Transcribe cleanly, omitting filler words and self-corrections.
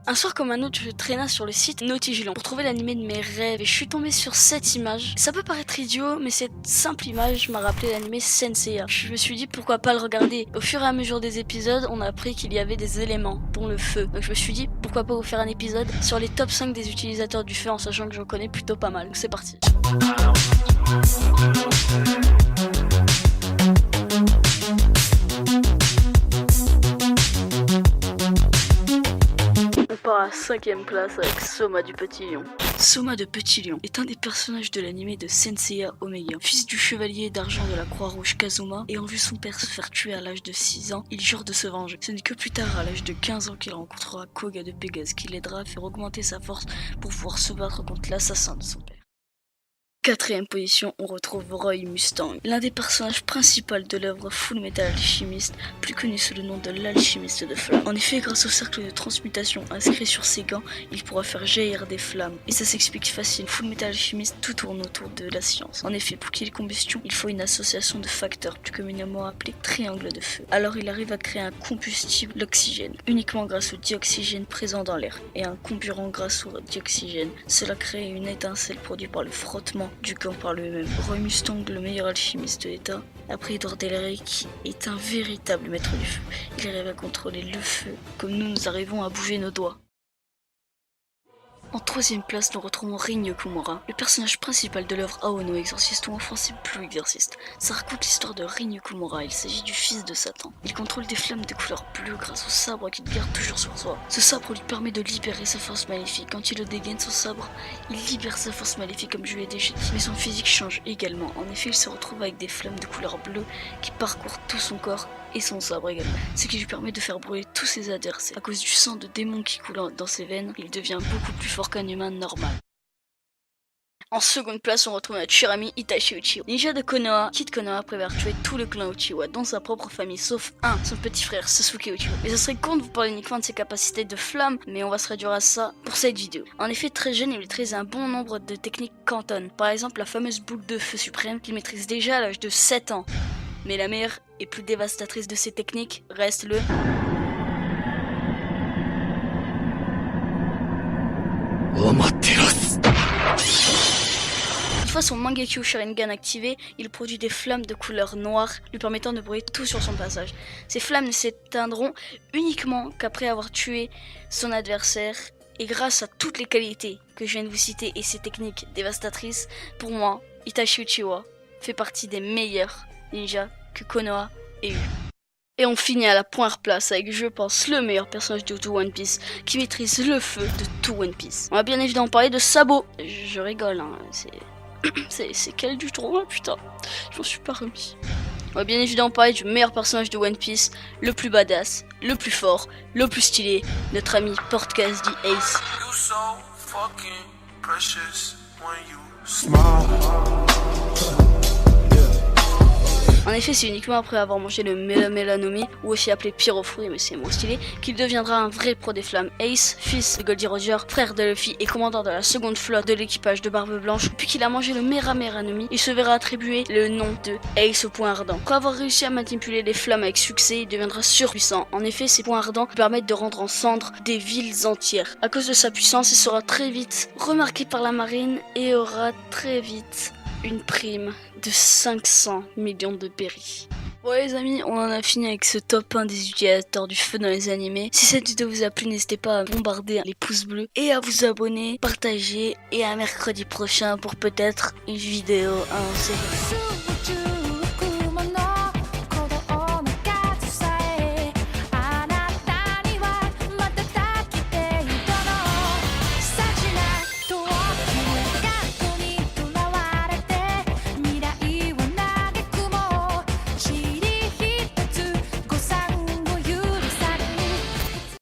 Un soir comme un autre, je traînais sur le site Nautigilon pour trouver l'animé de mes rêves et je suis tombée sur cette image. Ça peut paraître idiot, mais cette simple image m'a rappelé l'animé Senseiya. Je me suis dit pourquoi pas le regarder. Au fur et à mesure des épisodes, on a appris qu'il y avait des éléments, dont le feu. Donc je me suis dit pourquoi pas vous faire un épisode sur les top 5 des utilisateurs du feu en sachant que j'en connais plutôt pas mal. Donc c'est parti. On part à 5ème place avec Soma du Petit Lion. Soma de Petit Lion est un des personnages de l'anime de Senseiya Omega. Fils du chevalier d'argent de la Croix-Rouge Kazuma, ayant vu son père se faire tuer à l'âge de 6 ans, il jure de se venger. Ce n'est que plus tard, à l'âge de 15 ans, qu'il rencontrera Koga de Pégase, qui l'aidera à faire augmenter sa force pour pouvoir se battre contre l'assassin de son père. 4ème position, on retrouve Roy Mustang, l'un des personnages principaux de l'œuvre Full Metal Alchemist, plus connu sous le nom de l'alchimiste de flammes. En effet, grâce au cercle de transmutation inscrit sur ses gants, il pourra faire jaillir des flammes. Et ça s'explique facile, Full Metal Alchemist, tout tourne autour de la science. En effet, pour qu'il y ait combustion, il faut une association de facteurs, plus communément appelés triangles de feu. Alors il arrive à créer un combustible, l'oxygène, uniquement grâce au dioxygène présent dans l'air, et un comburant grâce au dioxygène. Cela crée une étincelle produite par le frottement du gant par lui-même. Roy Mustang, le meilleur alchimiste de l'État, après Edward Elric, est un véritable maître du feu. Il arrive à contrôler le feu, comme nous arrivons à bouger nos doigts. En 3ème place, nous retrouvons Rin Kumura, le personnage principal de l'œuvre Aono Exorciste ou en français Blue Exorcist. Ça raconte l'histoire de Rin Kumura, il s'agit du fils de Satan. Il contrôle des flammes de couleur bleue grâce au sabre qu'il garde toujours sur soi. Ce sabre lui permet de libérer sa force maléfique. Quand il le dégaine son sabre, il libère sa force maléfique comme je l'ai déjà dit. Mais son physique change également. En effet, il se retrouve avec des flammes de couleur bleue qui parcourent tout son corps et son sabre également, ce qui lui permet de faire brûler tous ses adversaires. À cause du sang de démon qui coule dans ses veines, il devient beaucoup plus fort qu'un humain normal. En 2ème place, on retrouve notre cher ami Itachi Uchiwa. Ninja de Konoha quitte Konoha après avoir tué tout le clan Uchiwa, dont sa propre famille, sauf son petit frère Sasuke Uchiwa. Mais ça serait con de vous parler uniquement de ses capacités de flamme, mais on va se réduire à ça pour cette vidéo. En effet, très jeune, il maîtrise un bon nombre de techniques Kanton. Par exemple, la fameuse boucle de feu suprême qu'il maîtrise déjà à l'âge de 7 ans. Mais la meilleure et plus dévastatrice de ces techniques reste le... Une fois son Mangekyo Sharingan activé, il produit des flammes de couleur noire, lui permettant de brûler tout sur son passage. Ces flammes ne s'éteindront uniquement qu'après avoir tué son adversaire. Et grâce à toutes les qualités que je viens de vous citer et ces techniques dévastatrices, pour moi, Itachi Uchiwa fait partie des meilleurs ninjas que Konoha ait eu. Et on finit à la première place avec, je pense, le meilleur personnage de tout One Piece, qui maîtrise le feu de tout One Piece. On va bien évidemment parler de Sabo. Je rigole, hein, c'est quel du tronc, putain, j'en suis pas remis. On va bien évidemment parler du meilleur personnage de One Piece, le plus badass, le plus fort, le plus stylé, notre ami Portgas the Ace. En effet, c'est uniquement après avoir mangé le Melamélanomi, ou aussi appelé Pyrofruit, mais c'est moins stylé, qu'il deviendra un vrai pro des flammes. Ace, fils de Goldie Roger, frère de Luffy et commandant de la seconde flotte de l'équipage de Barbe Blanche, puis qu'il a mangé le Meramélanomi, il se verra attribuer le nom de Ace au point ardent. Après avoir réussi à manipuler les flammes avec succès, il deviendra surpuissant. En effet, ces points ardents lui permettent de rendre en cendres des villes entières. À cause de sa puissance, il sera très vite remarqué par la marine et aura très vite une prime de 500 millions de berries. Bon les amis, on en a fini avec ce top 1 des utilisateurs du feu dans les animés. Si cette vidéo vous a plu, n'hésitez pas à bombarder les pouces bleus et à vous abonner, partager et à mercredi prochain pour peut-être une vidéo à un